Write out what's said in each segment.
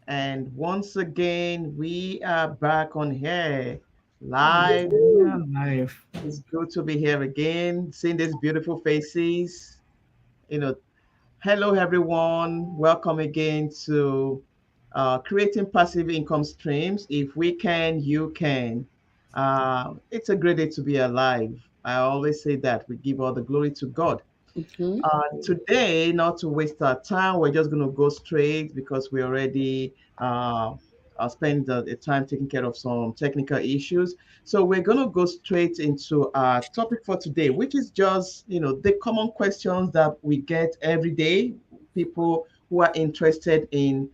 And once again, we are back on here live. Yeah, life. It's good to be here again, seeing these beautiful faces. You know, hello everyone. Welcome again to creating passive income streams. If we can, you can. It's a great day to be alive. I always say that we give all the glory to God. Mhm. Today, not to waste our time, we're just going to go straight because we already spent the time taking care of some technical issues. So we're going to go straight into our topic for today, which is just, the common questions that we get every day. People who are interested in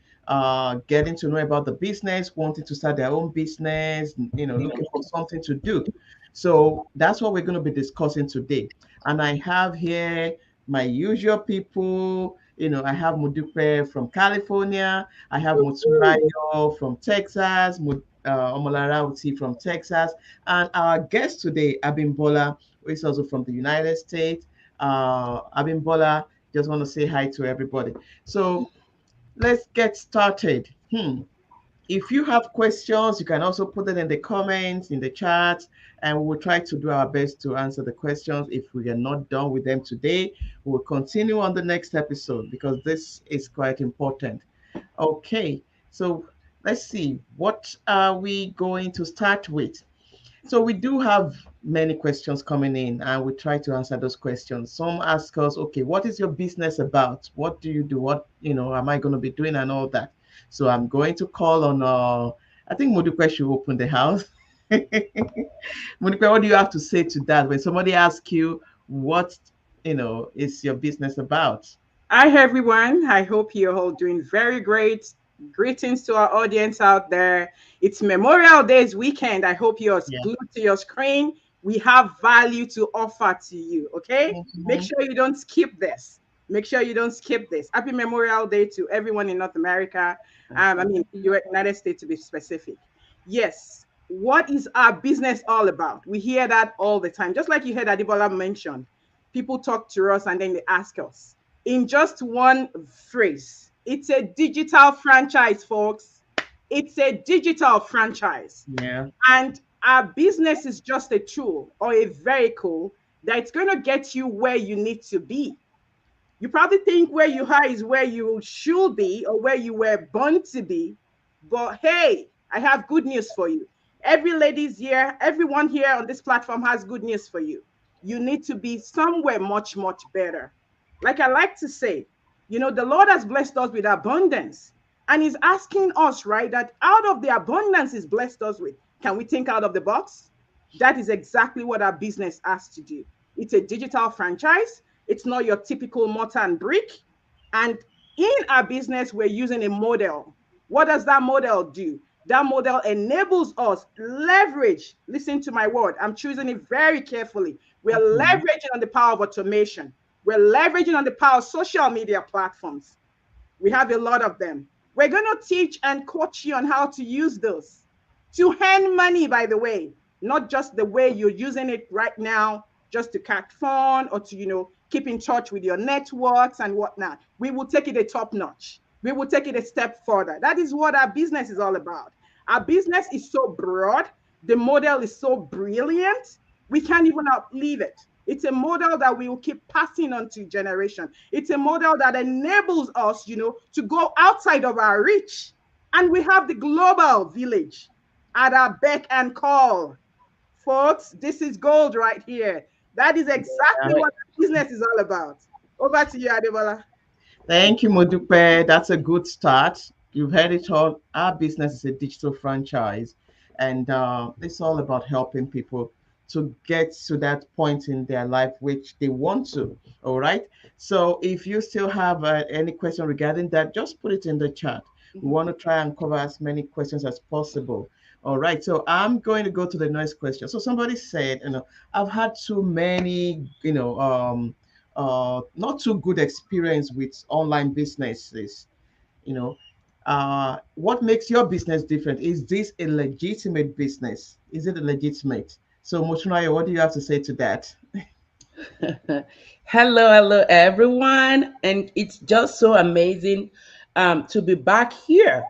getting to know about the business, wanting to start their own business, looking for something to do. So that's what we're going to be discussing today. And I have here my usual people. I have Mudupe from California. I have Moturayo from Texas. Omolara Uti from Texas. And our guest today, Abimbola, who is also from the United States. Abimbola, just want to say hi to everybody. So let's get started. If you have questions, you can also put it in the comments, in the chat, and we will try to do our best to answer the questions. If we are not done with them today, we will continue on the next episode because this is quite important. Okay, so let's see. What are we going to start with? So we do have many questions coming in, and we try to answer those questions. Some ask us, okay, what is your business about? What do you do? What, am I going to be doing and all that? So I'm going to call on, I think Modupe should open the house. Modupe, what do you have to say to that when somebody asks you what, is your business about? Hi, everyone. I hope you're all doing very great. Greetings to our audience out there. It's Memorial Day's weekend. I hope you're Yeah. glued to your screen. We have value to offer to you, okay? Make Mhm. sure you don't skip this. Make sure you don't skip this. Happy Memorial Day to everyone in North America. I mean, United States to be specific. Yes. What is our business all about? We hear that all the time. Just like you heard Adibola mention, people talk to us and then they ask us in just one phrase. It's a digital franchise, folks. It's a digital franchise. Yeah. And our business is just a tool or a vehicle that's going to get you where you need to be. You probably think where you are is where you should be or where you were born to be. But hey, I have good news for you. Every ladies here, everyone here on this platform has good news for you. You need to be somewhere much, much better. Like I like to say, the Lord has blessed us with abundance. And He's asking us, right, that out of the abundance He's blessed us with, can we think out of the box? That is exactly what our business has to do. It's a digital franchise. It's not your typical mortar and brick. And in our business, we're using a model. What does that model do? That model enables us leverage. Listen to my word. I'm choosing it very carefully. We're Mhm. leveraging on the power of automation. We're leveraging on the power of social media platforms. We have a lot of them. We're going to teach and coach you on how to use those to earn money, by the way, not just the way you're using it right now, just to catch fun or to, keep in touch with your networks and whatnot. We will take it a top notch. We will take it a step further. That is what our business is all about. Our business is so broad. The model is so brilliant. We can't even outlive it. It's a model that we will keep passing on to generation. It's a model that enables us, to go outside of our reach. And we have the global village at our beck and call. Folks, this is gold right here. That is exactly what business is all about. Over to you, Adebola. Thank you, Modupe. That's a good start. You've heard it all. Our business is a digital franchise, and it's all about helping people to get to that point in their life which they want to. All right. So if you still have any question regarding that, just put it in the chat. We Mhm. want to try and cover as many questions as possible. All right. So I'm going to go to the next question. So somebody said, I've had too many, not too good experience with online businesses. You know, what makes your business different? Is this a legitimate business? Is it a legitimate? So, Motunaya, what do you have to say to that? Hello, everyone. And it's just so amazing to be back here.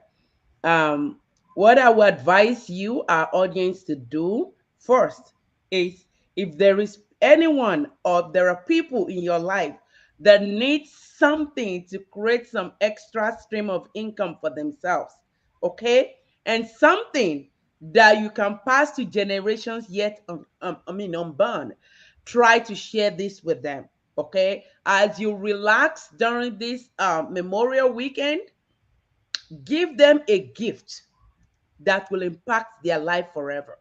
Um, what I would advise you, our audience, to do first is, if there is anyone or there are people in your life that need something to create some extra stream of income for themselves, okay, and something that you can pass to generations yet unborn, try to share this with them. Okay, as you relax during this Memorial Weekend, give them a gift that will impact their life forever.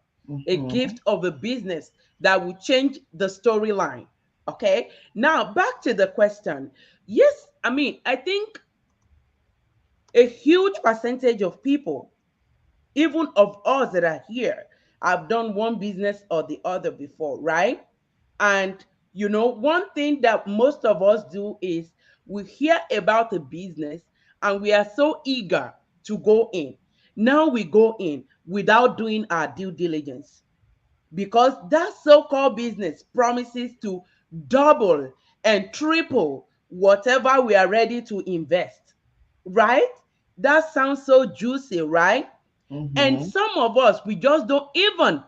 A Mm-hmm. gift of a business that will change the storyline. Okay. Now, back to the question. Yes, I mean, I think a huge percentage of people, even of us that are here, have done one business or the other before, right? And one thing that most of us do is we hear about a business and we are so eager to go in. Now we go in without doing our due diligence, because that so-called business promises to double and triple whatever we are ready to invest, right? That sounds so juicy, right? And Mm-hmm. some of us, we just don't even,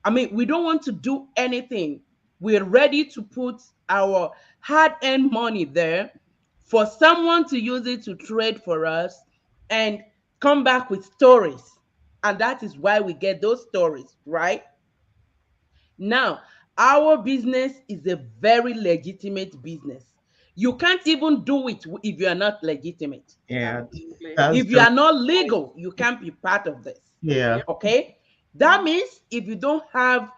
I mean, we don't want to do anything. We're ready to put our hard earned money there for someone to use it to trade for us and come back with stories. And that is why we get those stories, right? Now, our business is a very legitimate business. You can't even do it if you are not legitimate. Yeah, Absolutely. that's If you just are not legal, you can't be part of this. yeah. Yep. Okay? That means if you don't have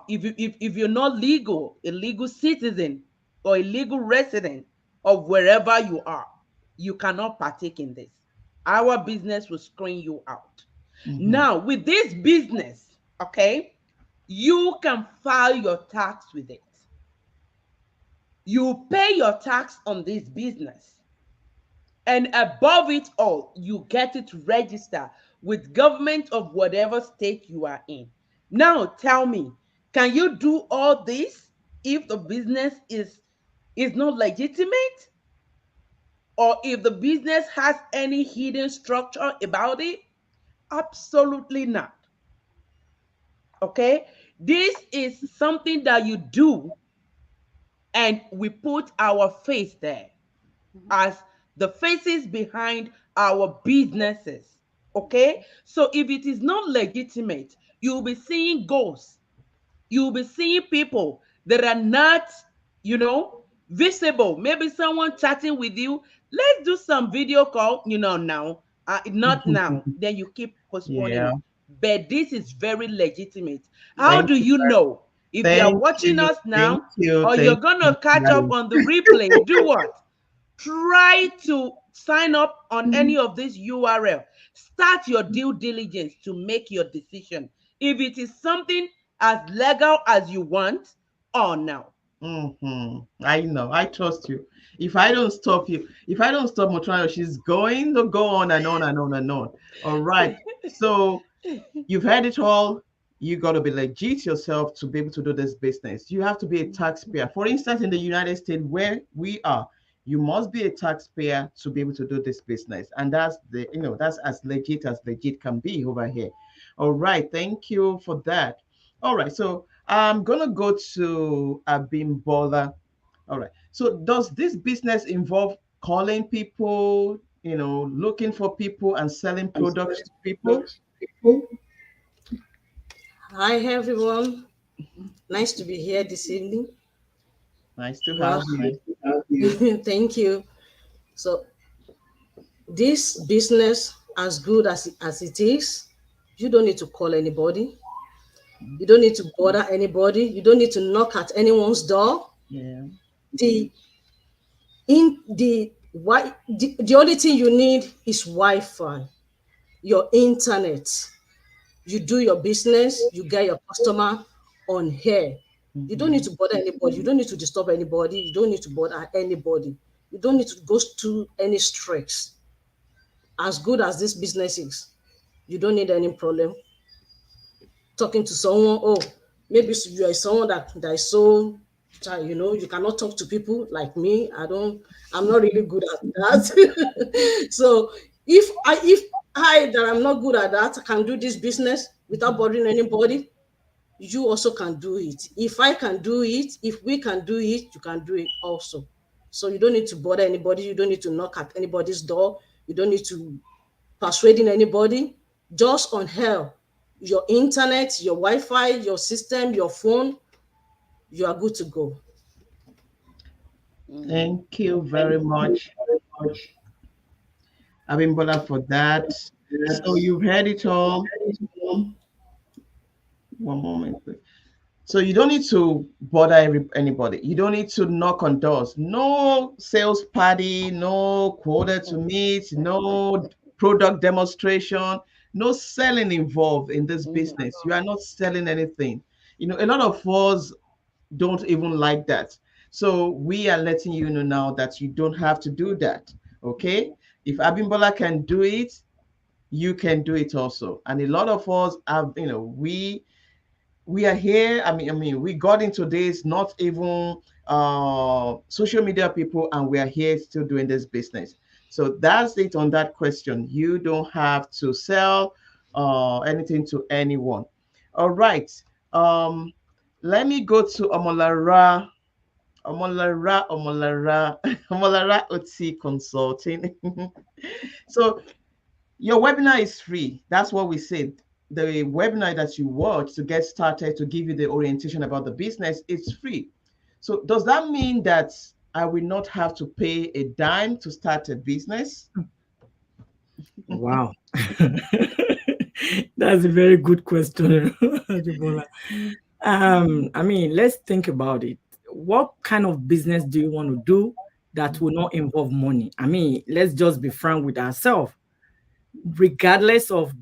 if you're not legal, a legal citizen or a legal resident of wherever you are, you cannot partake in this. Our business will screen you out. Mm-hmm. Now, with this business, okay, you can file your tax with it. You pay your tax on this business. And above it all, you get it registered with government of whatever state you are in. Now tell me, can you do all this if the business is not legitimate, or if the business has any hidden structure about it? Absolutely not. Okay? This is something that you do, and we put our face there as the faces behind our businesses. Okay? So if it is not legitimate, you'll be seeing ghosts. You'll be seeing people that are not, you know, visible. Maybe someone chatting with you. Let's do some video call, now. Not now. Then you keep postponing Yeah. it. But this is very legitimate. How Thank do you. you know? If you are Thank watching you. us Thank now, you. or you're Thank going you. to catch up on the replay, do what? Try to sign up on any of this URL. Start your due diligence to make your decision. If it is something as legal as you want, or no. Mm-hmm. I know. I trust you. If I don't stop you, if I don't stop Motrano, she's going to go on and on and on and on. All right. So you've heard it all. You got to be legit yourself to be able to do this business. You have to be a taxpayer. For instance, in the United States, where we are, you must be a taxpayer to be able to do this business. And that's as legit can be over here. All right. Thank you for that. All right. So I'm going to go to Abimbola. All right. So does this business involve calling people, looking for people and selling products to people? Hi everyone, nice to be here this evening. Nice to Well, have you. thank you. So, this business, as good as it is, you don't need to call anybody. You don't need to bother anybody. You don't need to knock at anyone's door. Yeah. The the only thing you need is Wi-Fi, your internet. You do your business, you get your customer on here. You don't need Mm-hmm. to bother anybody. You don't need to disturb anybody. You don't need to bother anybody. You don't need to go through any stress. As good as this business is, you don't need any problem talking to someone. Oh, maybe you are someone that is so you cannot talk to people like me. I'm not really good at that. So if I that I'm not good at that, I can do this business without bothering anybody. You also can do it. If I can do it, if we can do it, you can do it also. So you don't need to bother anybody. You don't need to knock at anybody's door. You don't need to persuading anybody. Just on hell, your internet, your Wi-Fi, your system, your phone, you are good to go. Thank you very much, Abimbola, for that. So you've heard it all. One moment, please. So you don't need to bother anybody. You don't need to knock on doors. No sales party, no quota to meet, no product demonstration, no selling involved in this business. You are not selling anything. A lot of us don't even like that. So we are letting you know now that you don't have to do that. Okay? If Abimbola can do it, you can do it also. And a lot of us have, we are here. I mean, we got into this not even social media people, and we are here still doing this business. So that's it on that question. You don't have to sell anything to anyone. All right. Um, Let me go to Omolara. Omolara, Omolara OT Consulting. So your webinar is free. That's what we said. The webinar that you watch to get started to give you the orientation about the business is free. So does that mean that I will not have to pay a dime to start a business? Wow. That's a very good question, Ajibola. I mean, let's think about it. What kind of business do you want to do that will not involve money? I mean, let's just be frank with ourselves. Regardless of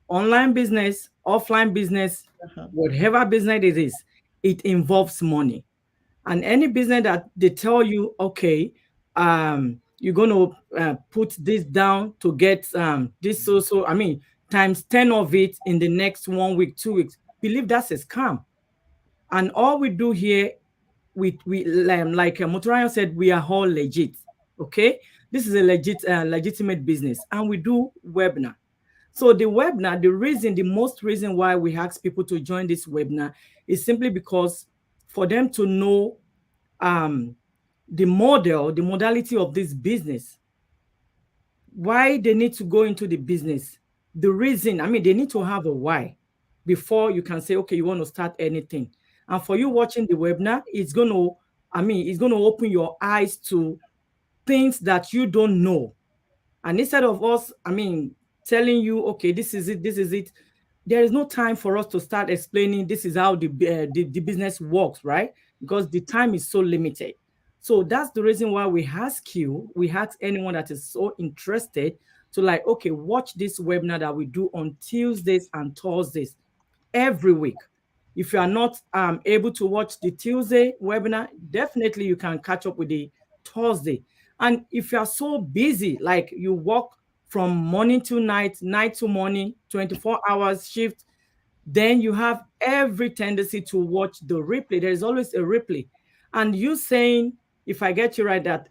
online business, offline business, Uh-huh. whatever business it is, it involves money. And any business that they tell you, okay, you're going to put this down to get this, I mean, times 10 of it in the next 1 week, 2 weeks, believe that's a scam. And all we do here, we like Motorian said, we are all legit. Okay, this is a legitimate business, and we do webinar. So the webinar, the most reason why we ask people to join this webinar is simply because for them to know um, the modality of this business, why they need to go into the business. The reason, I mean, they need to have a why before you can say, okay, you want to start anything. And for you watching the webinar, it's going to open your eyes to things that you don't know. And instead of us, I mean, telling you, okay, this is it, there is no time for us to start explaining this is how the business works, right? Because the time is so limited. So that's the reason why we ask anyone that is so interested to like, okay, watch this webinar that we do on Tuesdays and Thursdays every week. If you are not able to watch the Tuesday webinar, definitely you can catch up with the Thursday. And if you are so busy, like you work from morning to night, night to morning, 24 hours shift, then you have every tendency to watch the replay. There is always a replay. And you saying, if I get you right, that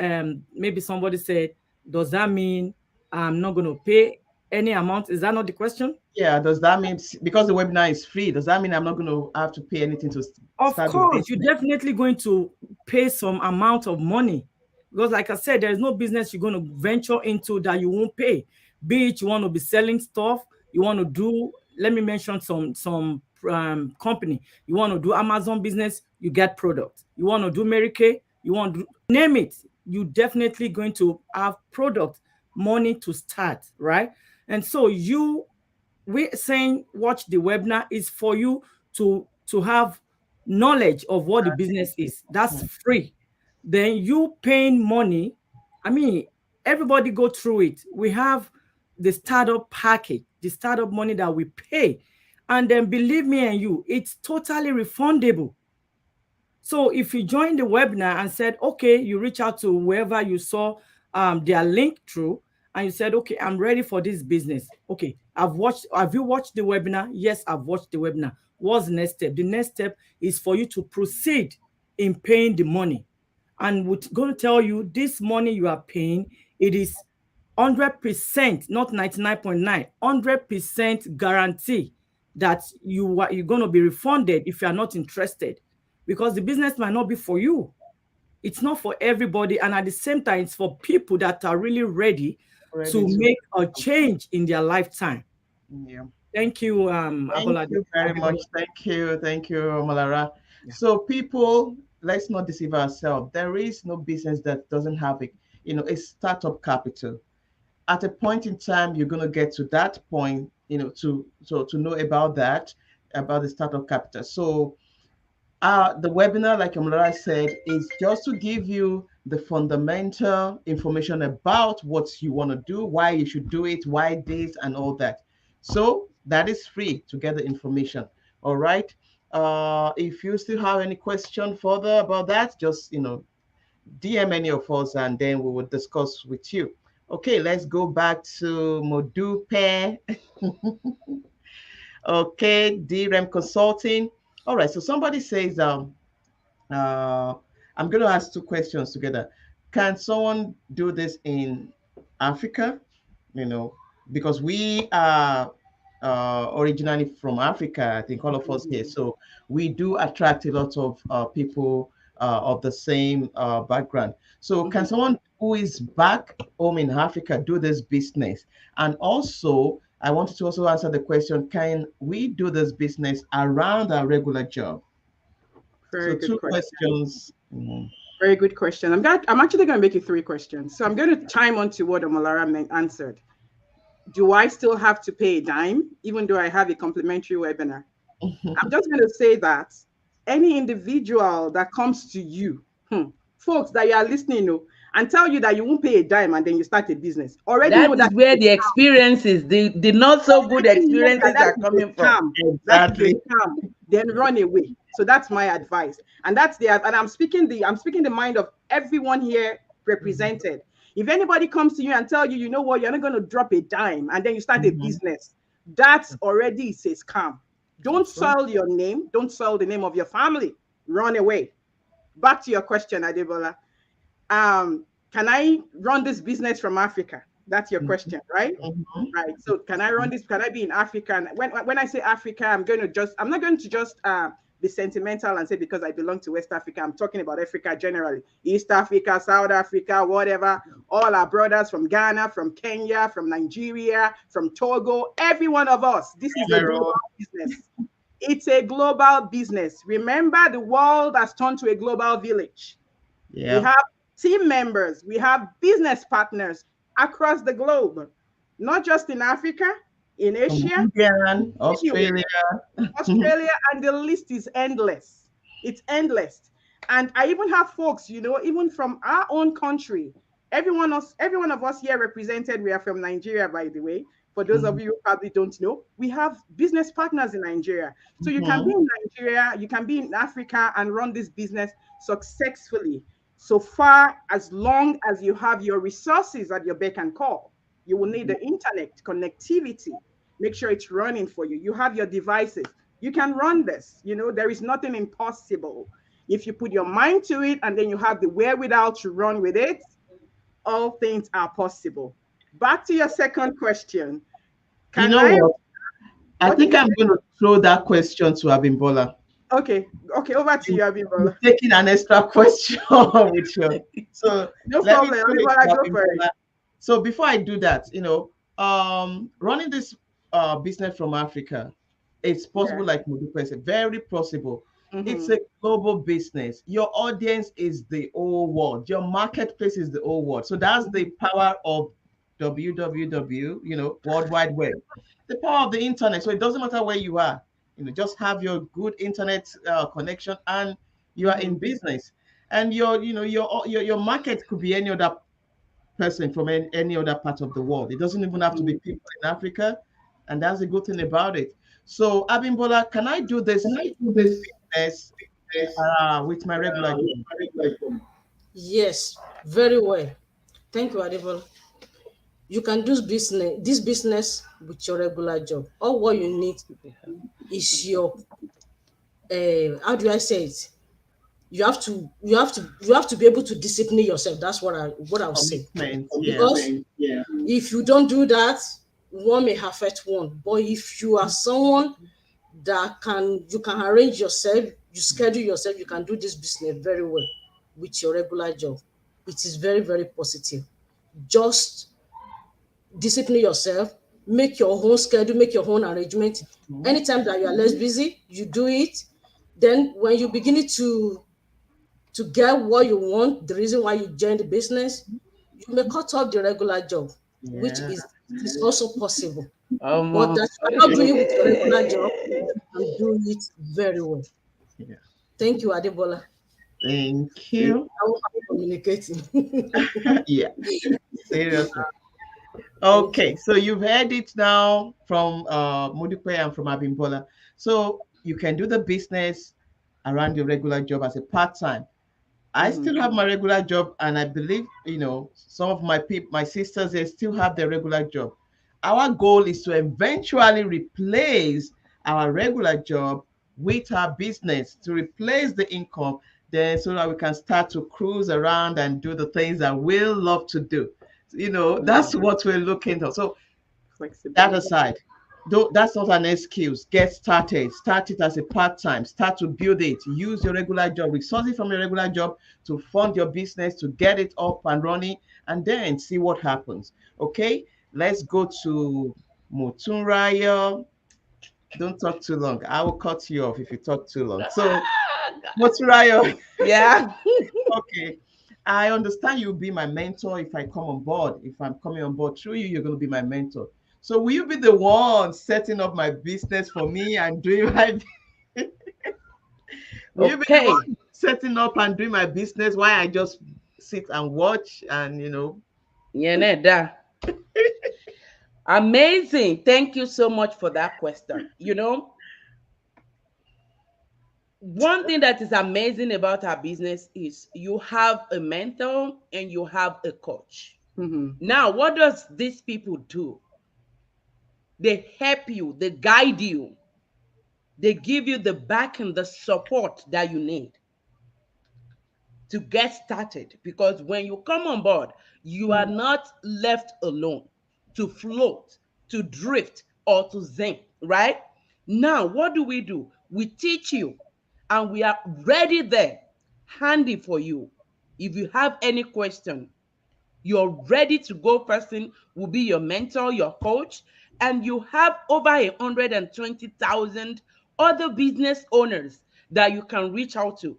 maybe somebody said, does that mean I'm not going to pay any amount? Is that not the question? Yeah, does that mean because the webinar is free, does that mean I'm not going to have to pay anything to Of start the course, you're business? definitely going to pay some amount of money because, like I said, there's no business you're going to venture into that you won't pay. Be it you want to be selling stuff, you want to do. Let me mention some company. You want to do Amazon business, you get product. You want to do Mary Kay, you want to name it. You definitely going to have product money to start, right? And so we saying watch the webinar is for you to have knowledge of what the business is. That's Mhm. free. Then you paying money. I mean, everybody go through it. We have the startup package, the startup money that we pay. And then believe me and you, it's totally refundable. So if you join the webinar and said, okay, you reach out to whoever you saw their link through, and you said, okay, I'm ready for this business. Okay, have you watched the webinar? Yes, I've watched the webinar. What's the next step? The next step is for you to proceed in paying the money. And we're going to tell you this money you are paying, it is 100%, not 99.9, 100% guarantee that you're going to be refunded if you are not interested, because the business might not be for you. It's not for everybody, and at the same time, it's for people that are really ready Ready to to. make a change in their lifetime. Yeah. Thank you, Thank Abolade. you very much. Thank you, Malara. Yeah. So, people, let's not deceive ourselves. There is no business that doesn't have a startup capital. At a point in time, you're going to get to that point, to know about the startup capital. So, the webinar, like Amara said, is just to give you the fundamental information about what you want to do, why you should do it, why this, and all that. So that is free to get the information. All right. If you still have any question further about that, just DM any of us, and then we will discuss with you. Okay, let's go back to Modupe. Okay, DREM Consulting. All right. So somebody says, uh, I'm going to ask two questions together. Can someone do this in Africa? You know, because we are originally from Africa, I think all of us here. So we do attract a lot of people of the same background. So can someone who is back home in Africa do this business? And also, I wanted to also answer the question, can we do this business around our regular job? So Very good two question. questions. Mhm. Very good question. I'm actually going to make it three questions. So I'm going to chime on to what Omolara answered. Do I still have to pay a dime, even though I have a complimentary webinar? I'm just going to say that any individual that comes to you, folks that you are listening to, and tell you that you won't pay a dime and then you start a business, already That know is that where is the experiences, the not so good already know that experiences that are is a coming from. scam. That is a Exactly. scam. Then run away. So that's my advice. And I'm speaking the mind of everyone here represented. If anybody comes to you and tell you, you know what, you're not going to drop a dime and then you start a Mhm. business, that's already is a scam. Don't That's right. soil your name. Don't soil the name of your family. Run away. Back to your question, Adebola. Can I run this business from Africa? That's your question, right? Mhm. Right. So can I run this? Can I be in Africa? And when I say Africa, I'm not going to just be sentimental and say because I belong to West Africa. I'm talking about Africa generally. East Africa, South Africa, whatever. All our brothers from Ghana, from Kenya, from Nigeria, from Togo, every one of us. This is a global Cameroon. business. It's a global business. Remember, the world has turned to a global village. We Yeah. have team members, we have business partners across the globe, not just in Africa, in Asia, Comedian, anywhere. Australia. Australia, and the list is endless. It's endless. And I even have folks, even from our own country. Every one of us here represented, we are from Nigeria, by the way. For those of Mhm. you who probably don't know, we have business partners in Nigeria. So you can be Mhm. in Nigeria, you can be in Africa and run this business successfully. So far, as long as you have your resources at your beck and call, you will need the internet connectivity. Make sure it's running for you. You have your devices. You can run this. There is nothing impossible. If you put your mind to it and then you have the wherewithal to run with it, all things are possible. Back to your second question. You Can know I? what? I What did think you I'm say? going to throw that question to Abimbola. Okay. Okay. Over to you, You've Abibola. taken an extra question with you. So No let me problem. throw it Abibola, to go for it. Abimbola. So before I do that, running this business from Africa, it's Yeah. possible, like Modupe said, very possible. It's Mm-hmm. a global business. Your audience is the whole world. Your marketplace is the whole world. So that's the power of www, World Wide Web. The power of the internet. So it doesn't matter where you are. Just have your good internet connection, and you are in Mm-hmm. business. And your market could be any other person from any other part of the world. It doesn't even have to be Mm-hmm. people in Africa, and that's the good thing about it. So, Abimbola, can I do this business with my regular job? Yes, very well. Thank you, Adibol. You can do this business with your regular job. All what you need is your how do I say it? You have to be able to discipline yourself. That's what I would say. Commitment, yeah. Because If you don't do that, one may affect one. But if you are someone that you can arrange yourself, you schedule yourself, you can do this business very well with your regular job. It is very, very positive. Just discipline yourself, make your own schedule, make your own arrangement. Anytime that you are less busy, you do it. Then when you begin to get what you want, the reason why you join the business, you may cut off the regular job, which Yeah. is also possible. But Um, that you are not doing it with your regular job, you can do it very well. Yeah. Thank you, Adebola. Thank See, you. how are communicating? Yeah. Seriously. Thank Okay, you. so you've heard it now from Modipe and from Abimbola. So you can do the business around your regular job as a part-time. I still have my regular job, and I believe some of my people, my sisters, they still have their regular job. Our goal is to eventually replace our regular job with our business to replace the income, then so that we can start to cruise around and do the things that we love to do. That's what we're looking for. So that Flexibility. aside, though that's not an excuse. Get started. Start it as a part-time. Start to build it. Use your regular job, resources from your regular job to fund your business, to get it up and running, and then see what happens. Okay, let's go to Motunraya. Don't talk too long. I will cut you off if you talk too long. So, Motunraya, yeah. okay. I understand you'll be my mentor if I come on board. If I'm coming on board through you, you're going to be my mentor. So will you be the one setting up my business for me and doing my will you be the Okay. one setting up and doing my business while I just sit and watch and Yeneda. Amazing. Thank you so much for that question. One thing that is amazing about our business is you have a mentor and you have a coach. Mm-hmm. Now, what does these people do? They help you, they guide you, they give you the back and the support that you need to get started. Because when you come on board, you are not left alone to float, to drift, or to sink, right? Now, what do? We teach you, and we are ready there, handy for you. If you have any question, your ready to go person will be your mentor, your coach, and you have over 120,000 other business owners that you can reach out to.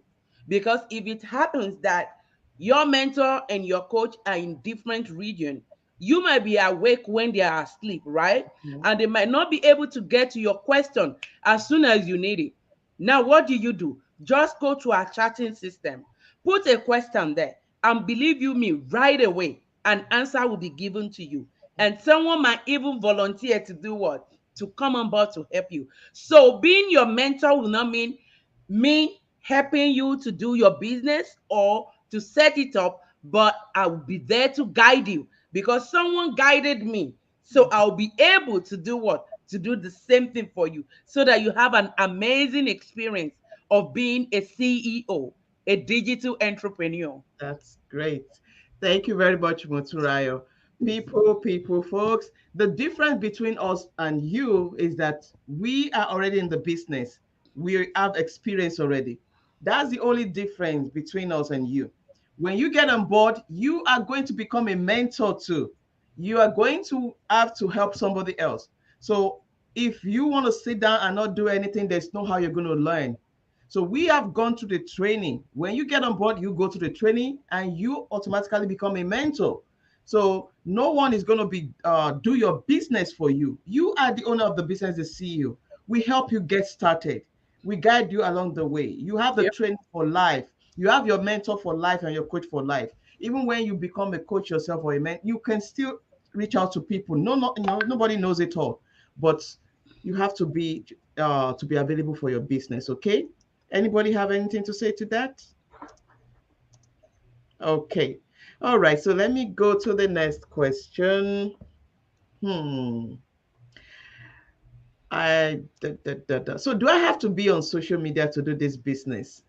Because if it happens that your mentor and your coach are in different region, you might be awake when they are asleep, right? And they might not be able to get to your question as soon as you need it. Now, what do? Just go to our chatting system, put a question there, and believe you me, right away, an answer will be given to you. And someone might even volunteer to do what? To come on board to help you. So being your mentor will not mean me helping you to do your business or to set it up, but I will be there to guide you because someone guided me. So I'll be able to do what? To do the same thing for you so that you have an amazing experience of being a CEO, a digital entrepreneur. That's great. Thank you very much, Moturayo. People, folks, the difference between us and you is that we are already in the business. We have experience already. That's the only difference between us and you. When you get on board, you are going to become a mentor too. You are going to have to help somebody else. So if you want to sit down and not do anything, there's no how you're going to learn. So we have gone through the training. When you get on board, you go to the training and you automatically become a mentor. So no one is going to be do your business for you. You are the owner of the business, the CEO. We help you get started. We guide you along the way. You have the Yep. training for life. You have your mentor for life and your coach for life. Even when you become a coach yourself or a mentor, you can still reach out to people. No, nobody knows it all, but you have to be available for your business. Okay. Anybody have anything to say to that? Okay. All right. So let me go to the next question. Hmm. So do I have to be on social media to do this business?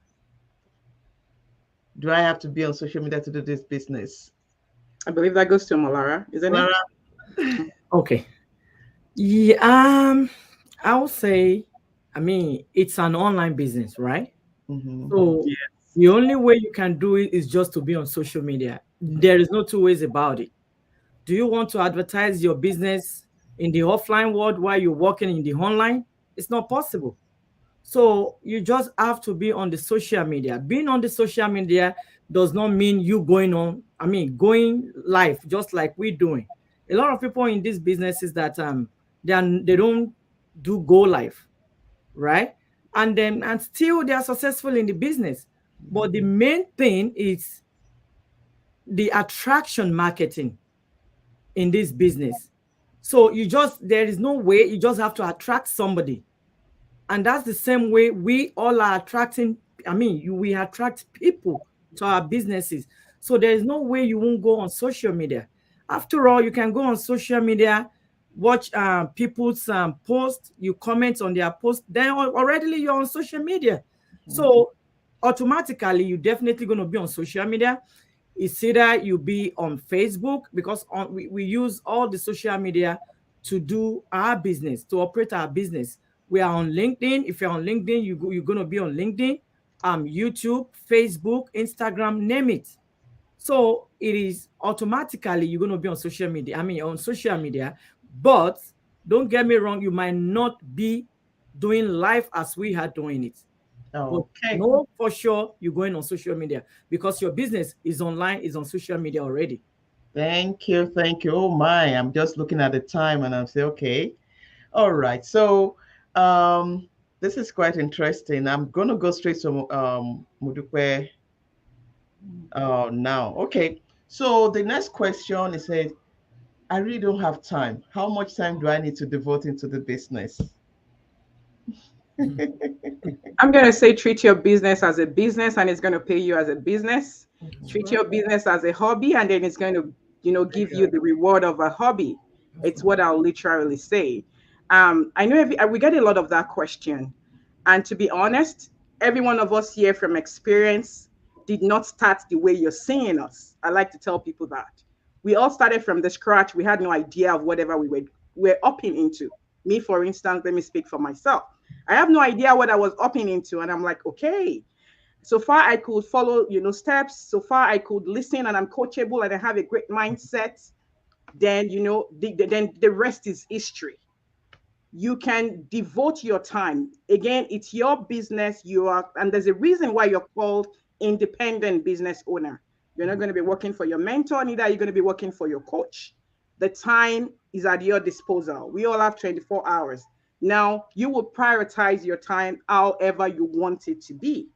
Do I have to be on social media to do this business? I believe that goes to Malara, isn't it? Clara? Okay. Yeah, I would say, I mean, it's an online business, right? Mm-hmm. So Yes. the only way you can do it is just to be on social media. There is no two ways about it. Do you want to advertise your business in the offline world while you're working in the online? It's not possible. So you just have to be on the social media. Being on the social media does not mean you going on, I mean, going live, just like we're doing. A lot of people in these businesses that they don't do go live, right? And still they are successful in the business. But the main thing is the attraction marketing in this business. So there is no way, you just have to attract somebody. And that's the same way we all are attracting, I mean, we attract people to our businesses. So there is no way you won't go on social media. After all, you can go on social media, watch people's posts, you comment on their post, then already you're on social media. So automatically you're definitely going to be on social media. It's either you be on Facebook, because we use all the social media to do our business, to operate our business. We are on LinkedIn. If you're on LinkedIn, you're going to be on LinkedIn, YouTube, Facebook, Instagram, name it. So it is automatically you're going to be on social media. I mean, on social media. But don't get me wrong, you might not be doing live as we are doing it. But Okay. know for sure you're going on social media because your business is online, is on social media already. Thank you. Thank you. Oh my, I'm just looking at the time and I'm saying, okay. All right. So this is quite interesting. I'm gonna go straight to Mudukwe now. Okay. So the next question is said, I really don't have time. How much time do I need to devote into the business? I'm going to say treat your business as a business and it's going to pay you as a business. Mhm. Treat your business as a hobby and then it's going to, give you the reward of a hobby. It's what I'll literally say. I know we get a lot of that question. And to be honest, every one of us here from experience did not start the way you're seeing us. I like to tell people that. We all started from the scratch. We had no idea of whatever we were upping into. Me, for instance, let me speak for myself. I have no idea what I was upping into. And I'm like, okay, so far I could follow, steps. So far I could listen and I'm coachable and I have a great mindset. Then, then the rest is history. You can devote your time. Again, it's your business. And there's a reason why you're called independent business owner. You're not going to be working for your mentor, neither are you going to be working for your coach. The time is at your disposal. We all have 24 hours. Now, you will prioritize your time however you want it to be.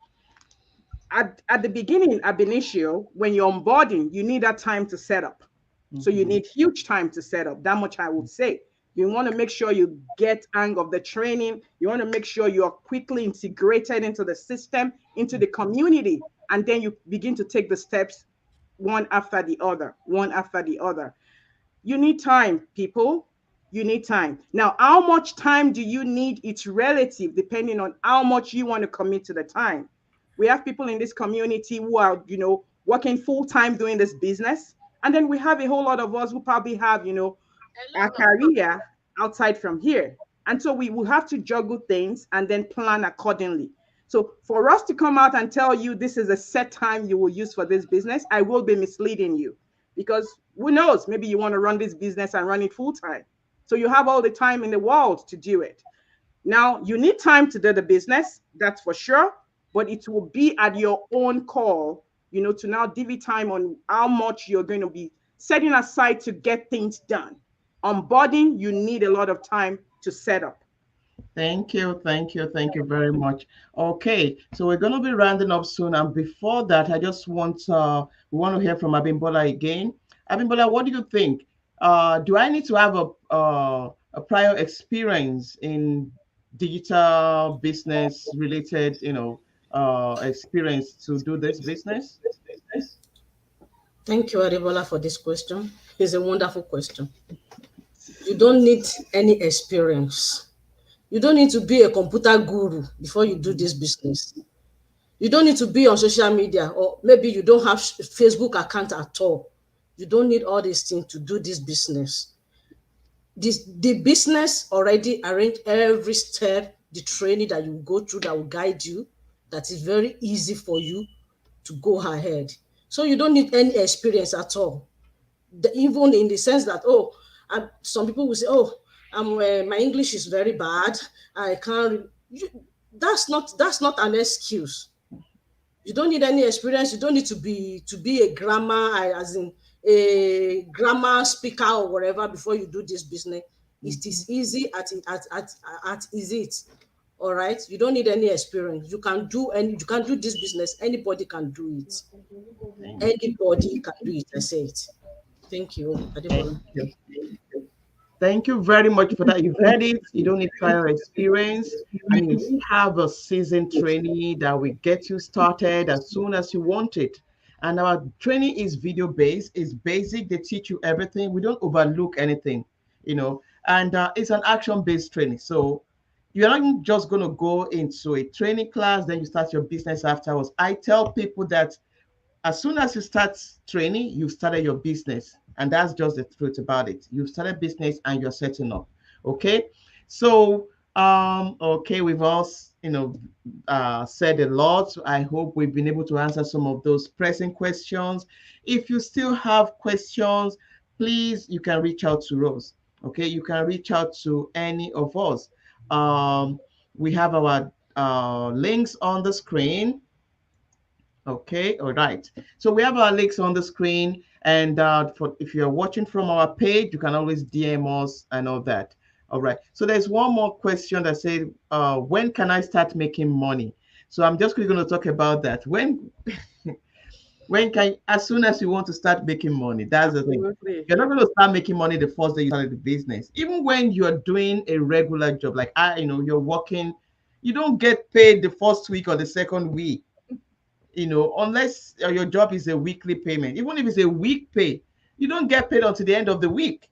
At the beginning, ab initio, when you're onboarding, you need that time to set up. So you Mhm. need huge time to set up. That much I would say. You want to make sure you get hang of the training. You want to make sure you are quickly integrated into the system, into the community, and then you begin to take the steps one after the other, one after the other. You need time, people. You need time. Now, how much time do you need? It's relative depending on how much you want to commit to the time. We have people in this community who are, working full time doing this business. And then we have a whole lot of us who probably have, our career outside from here. And so we will have to juggle things and then plan accordingly. So for us to come out and tell you this is a set time you will use for this business, I will be misleading you because who knows, maybe you want to run this business and run it full time. So you have all the time in the world to do it. Now, you need time to do the business, that's for sure, but it will be at your own call, to now divvy time on how much you're going to be setting aside to get things done. Onboarding, you need a lot of time to set up. Thank you, thank you, thank you very much. Okay, so we're going to be rounding up soon, and before that, I just want we want to hear from Abimbola again. Abimbola, what do you think? Do I need to have a prior experience in digital business related, experience to do this business? Thank you, Aribola, for this question. It's a wonderful question. You don't need any experience. You don't need to be a computer guru before you do this business. You don't need to be on social media, or maybe you don't have Facebook account at all. You don't need all these things to do this business. the business already arrange every step, the training that you go through that will guide you, that is very easy for you to go ahead. So you don't need any experience at all. Even in the sense that, oh, some people will say, oh, my English is very bad, I can't. That's not an excuse. You don't need any experience. You don't need to be a grammar, as in a grammar speaker or whatever, before you do this business. It is easy at is it. All right. You don't need any experience. You can do this business. Anybody can do it. Anybody can do it. I say it. Thank you, Thank Adebola. you. Thank you very much for that. You've heard it. You don't need prior experience, and you have a seasoned trainee that will get you started as soon as you want it. And our training is video based, it's basic. They teach you everything. We don't overlook anything, and it's an action based training. So you're not just going to go into a training class, then you start your business afterwards. I tell people that as soon as you start training, you've started your business. And that's just the truth about it. You've started business and you're setting up. Okay. So, okay, we've all, said a lot. I hope we've been able to answer some of those pressing questions. If you still have questions, please, you can reach out to us. Okay. You can reach out to any of us. We have our links on the screen. Okay, all right. So we have our links on the screen, and for if you're watching from our page, you can always DM us and all that. All right. So there's one more question that said, when can I start making money? So I'm just quickly going to talk about that. When can, as soon as you want to start making money, that's the thing. Absolutely. You're not going to start making money the first day you started the business. Even when you're doing a regular job, like you're working, you don't get paid the first week or the second week, unless your job is a weekly payment. Even if it's a week pay, you don't get paid until the end of the week.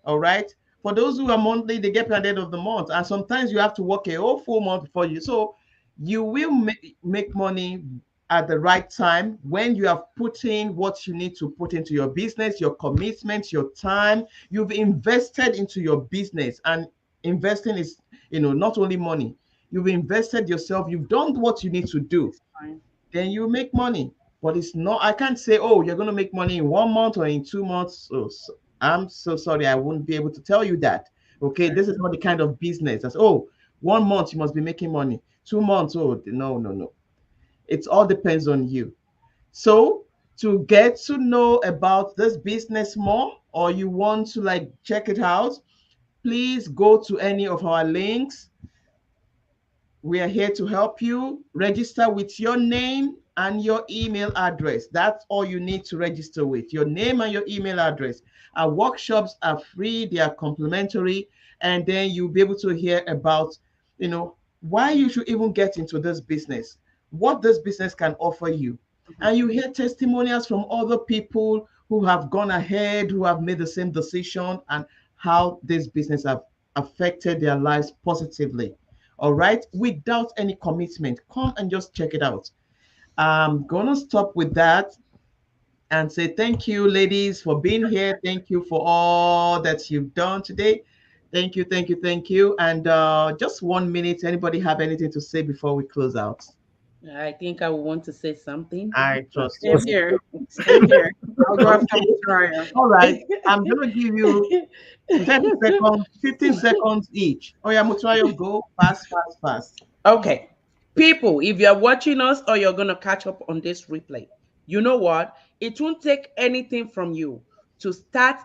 All right. For those who are monthly, they get paid at the end of the month. And sometimes you have to work a whole full month before you. So you will make money at the right time when you have put in what you need to put into your business, your commitment, your time. You've invested into your business. And investing is, not only money. You've invested yourself. You've done what you need to do, It's fine. then you make money. But it's not, I can't say, oh, you're going to make money in 1 month or in 2 months. I'm so sorry. I won't be able to tell you that. Okay. Right. This is not the kind of business that's, oh, 1 month you must be making money. 2 months. Oh, no, no, no. It all depends on you. So to get to know about this business more, or you want to like check it out, please go to any of our links. We are here to help you register with your name and your email address. That's all you need to register with, your name and your email address. Our workshops are free, they are complimentary, and then you'll be able to hear about, why you should even get into this business, what this business can offer you. Mhm. And you hear testimonials from other people who have gone ahead, who have made the same decision, and how this business have affected their lives positively. All right, without any commitment. Come and just check it out. I'm gonna stop with that and say thank you, ladies, for being here. Thank you for all that you've done today. Thank you, thank you, thank you. And just 1 minute. Anybody have anything to say before we close out? I think I would want to say something. I trust Same you. here. Same here. I'll go after Okay. Victoria. All right. I'm gonna give you 10 seconds, 15 seconds each. Oh yeah, Mutrayo, go fast, fast, fast. Okay. People, if you're watching us or you're going to catch up on this replay, you know what? It won't take anything from you to start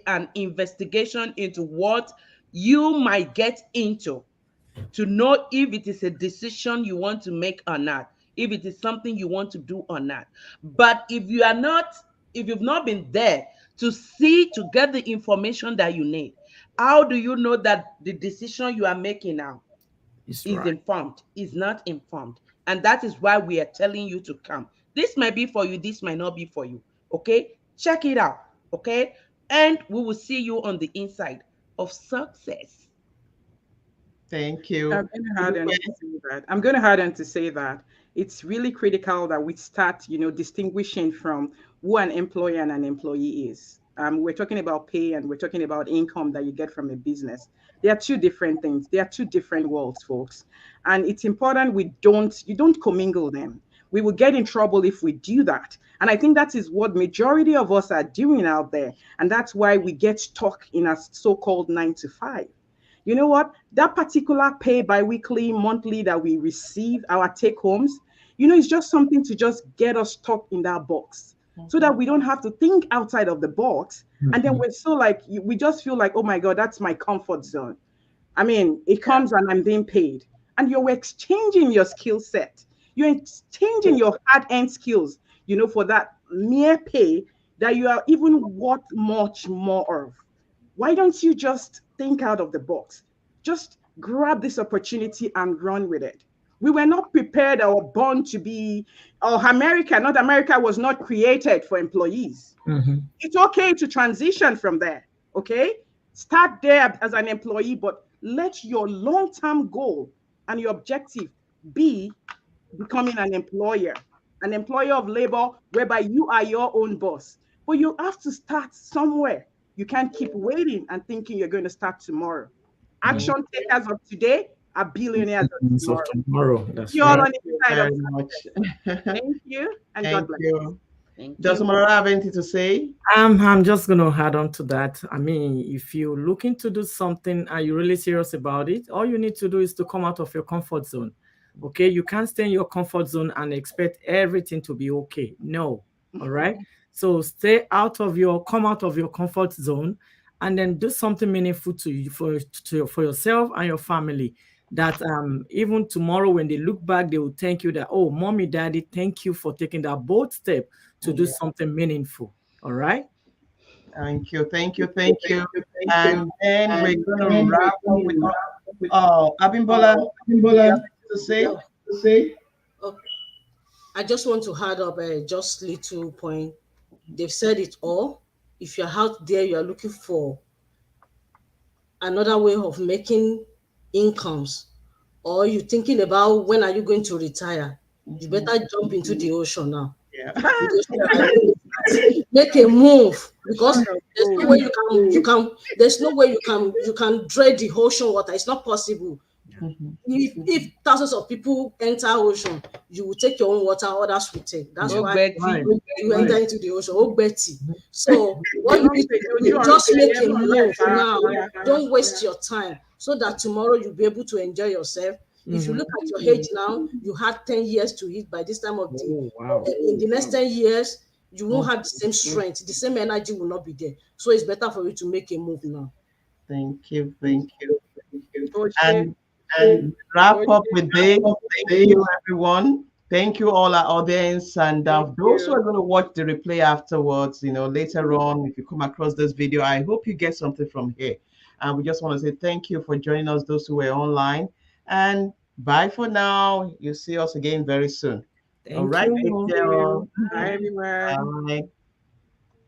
an investigation into what you might get into, to know if it is a decision you want to make or not, if it is something you want to do or not. But if you've not been there to see, to get the information that you need, how do you know that the decision you are making now It's is right. informed, is not informed? And that is why we are telling you to come. This might be for you, this might not be for you. Okay, check it out. Okay, and we will see you on the inside of success. Thank I'm you. going to add on to say that. I'm going to add on to say that it's really critical that we start, distinguishing from who an employer and an employee is. we're talking about pay and we're talking about income that you get from a business. They are two different things. They are two different worlds, folks. And it's important you don't commingle them. We will get in trouble if we do that. And I think that is what majority of us are doing out there. And that's why we get stuck in a so-called 9 to 5. You know what? That particular pay biweekly, monthly that we receive, our take homes, it's just something to just get us stuck in that box so that we don't have to think outside of the box. And then Mhm. we're so like, we just feel like, oh my God, that's my comfort zone. I mean, it comes and I'm being paid. And you're exchanging your skill set. You're exchanging your hard earned skills, for that mere pay that you are even worth much more of. Why don't you just think out of the box? Just grab this opportunity and run with it. We were not prepared or born to be, or Not America was not created for employees. Mhm. It's okay to transition from there. Okay. Start there as an employee, but let your long term goal and your objective be becoming an employer of labor, whereby you are your own boss. But you have to start somewhere. You can't keep waiting and thinking you're going to start tomorrow. Yeah. Action takers of today are billionaires of Citizens of tomorrow. tomorrow. That's You're all right. on Thank the you inside of very much. success. Thank you and God Thank bless. you. Thank Does you. Mara have anything to say? I'm just gonna add on to that. I mean, if you're looking to do something and you're really serious about it, all you need to do is to come out of your comfort zone. Okay, you can't stay in your comfort zone and expect everything to be okay. No, all right. So come out of your comfort zone, and then do something meaningful to you for yourself and your family. That even tomorrow when they look back, they will thank you that, oh, mommy, daddy, thank you for taking that bold step to do Yeah. something meaningful. All right. Thank you. Thank you. Thank you. And then we're gonna wrap up with Abimbola. Do you have anything to say? Oh, oh, I just want to add up just little point. They've said it all. If you're out there, you are looking for another way of making incomes, or you're thinking about when are you going to retire, you Mhm. better jump into the ocean now. Yeah. The ocean might really start. Make a move, because there's no way Wonderful. there's no way you can dread the ocean water. It's not possible. Mhm. If thousands of people enter ocean, you will take your own water, others will take. That's Yeah. Oh, why Right. Betty. you enter into the ocean. Oh, Betty. So what you Don't need say to do Jojo is or just make a move Sarah. now. Don't waste your time, so that tomorrow you'll be able to enjoy yourself. If you Mhm. look at your age now, you had 10 years to eat. By this time of the Oh, wow. in the next 10 years, you won't Mhm. have the same strength, the same energy will not be there. So it's better for you to make a move now. Thank you. Thank you. Oshé, And wrap up Oshé, with this. Thank you, everyone. Thank you, all our audience. And thank those who you. are going to watch the replay afterwards, later on, if you come across this video, I hope you get something from here. And we just want to say thank you for joining us, those who were online. And bye for now. You'll see us again very soon. All Thank right. Thank Take you. care. you. All. Bye, everyone. Bye.